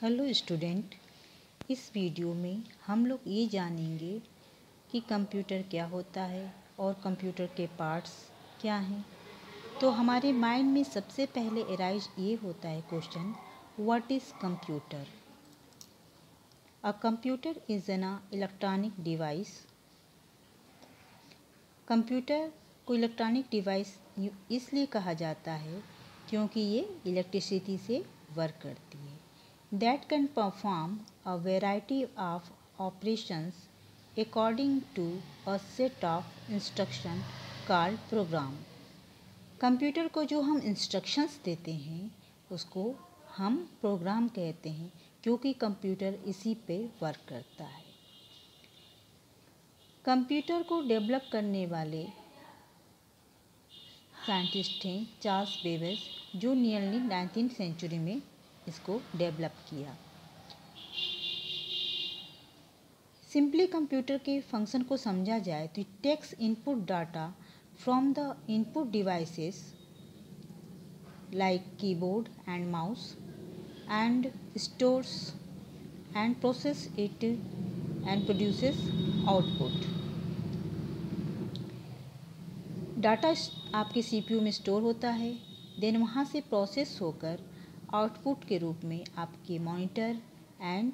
Hello student, इस video में हम लोग ये जानेंगे कि कंप्यूटर क्या होता है और कंप्यूटर के पार्ट्स क्या हैं। तो हमारे माइंड में सबसे पहले अराइज ये होता है question, what is computer? A computer is an electronic device. Computer को इलेक्ट्रॉनिक डिवाइस इसलिए कहा जाता है क्योंकि ये इलेक्ट्रिसिटी से वर्क करती है। That can perform a variety of operations according to a set of instructions called program. Computer को जो हम इंस्ट्रक्शंस देते हैं उसको हम प्रोग्राम कहते हैं क्योंकि कंप्यूटर इसी पे वर्क करता है। कंप्यूटर को डेवलप करने वाले साइंटिस्ट हैं चार्ल्स बेबेज, जो नियरली 19th सेंचुरी में इसको डेवलप किया। सिंपली कंप्यूटर के फंक्शन को समझा जाए तो it takes input data from the input devices like keyboard and mouse and stores and process it and produces output. Data आपके सीपीयू में स्टोर होता है, देन वहाँ से प्रोसेस होकर आउटपुट के रूप में आपके monitor and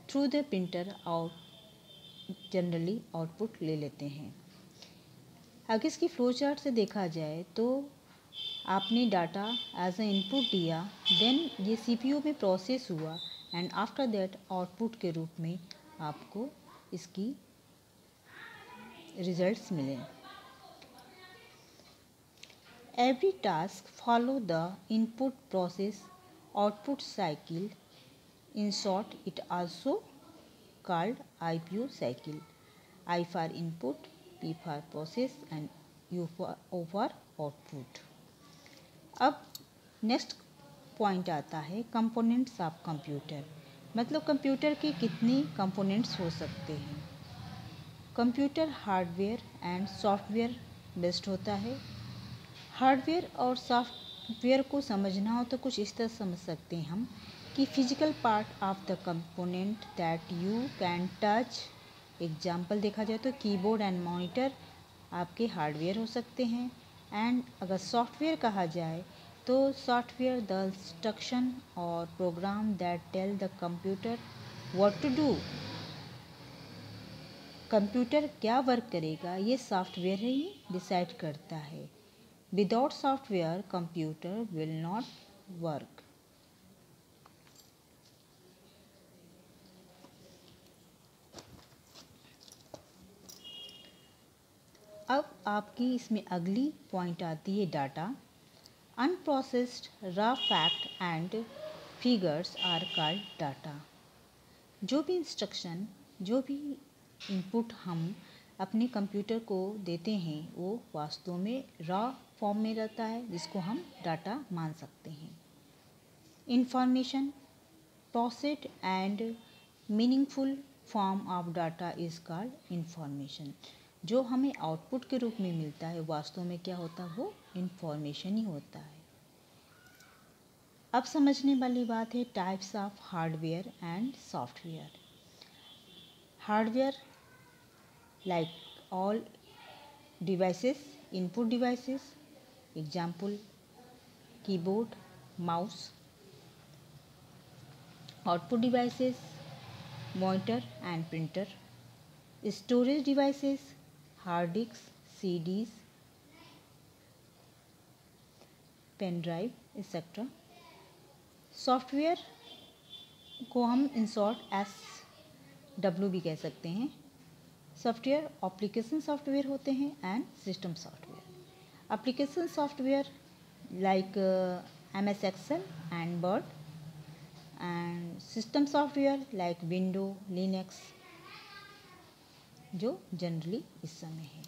through the printer generally output ले लेते हैं। अगर इसकी फ्लो चार्ट से देखा जाए तो आपने डाटा एज ए इनपुट दिया, देन ये सीपीयू में प्रोसेस हुआ एंड आफ्टर दैट आउटपुट के रूप में आपको इसकी रिजल्ट्स मिले। Every task follow the input process output cycle, in short it also called IPO cycle. I for input, P for process and O for output. अब next point आता है components of computer, मतलब computer के कितने components हो सकते हैं। Computer hardware and software based होता है। हार्डवेयर और सॉफ्टवेयर को समझना हो तो कुछ इस तरह समझ सकते हैं हम कि physical part of the component that you can touch. Example देखा जाए तो कीबोर्ड एंड मॉनिटर आपके हार्डवेयर हो सकते हैं। एंड अगर सॉफ्टवेयर कहा जाए तो सॉफ्टवेयर द इंस्ट्रक्शन और program that tell the computer what to do. Computer क्या वर्क करेगा ये सॉफ्टवेयर ही डिसाइड करता है। Without software computer will not work. अब आपकी इसमें अगली पॉइंट आती है data. Unprocessed raw fact and figures are called data. जो भी इंस्ट्रक्शन, जो भी इनपुट हम अपने कंप्यूटर को देते हैं वो वास्तव में रॉ फॉर्म में रहता है, जिसको हम डाटा मान सकते हैं। Information processed and meaningful form of data is called information. जो हमें आउटपुट के रूप में मिलता है वास्तव में क्या होता है, वो इंफॉर्मेशन ही होता है। अब समझने वाली बात है types of hardware and software. Hardware like all devices, input devices, example keyboard, mouse. Output devices, monitor and printer. Storage devices, hard disk, CDs, pen drive etcetera. Software को हम इन शॉर्ट SW भी कह सकते हैं। Software application software होते हैं and system software. Application software like MS Excel and word and system software like window, Linux, जो generally इस समय है।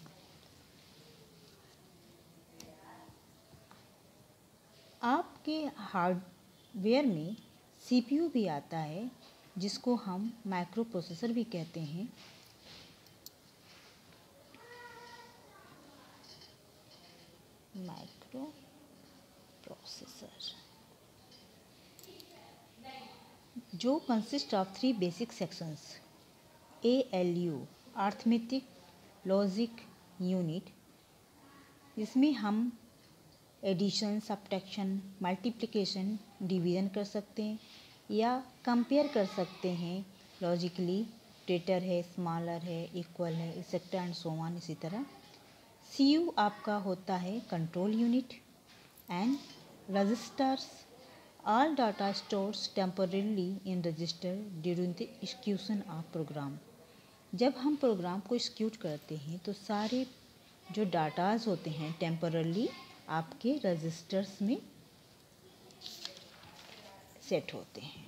आपके हार्डवेयर में CPU भी आता है, जिसको हम माइक्रो प्रोसेसर भी कहते हैं। माइक्रो प्रोसेसर जो consist of 3 basic sections ALU arithmetic logic unit, इसमें हम एडिशन, सब्ट्रैक्शन, मल्टीप्लिकेशन, डिवीज़न कर सकते हैं या कंपेयर कर सकते हैं लॉजिकली, ग्रेटर है, स्मॉलर है, इक्वल है, एक्सेट्रा एंड सो ऑन। इसी तरह CU आपका होता है control unit and registers all data stores temporarily in register during the execution of program। जब हम प्रोग्राम को एक्सिक्यूट करते हैं तो सारे जो डाटाज होते हैं टेम्परली आपके रजिस्टर्स में सेट होते हैं।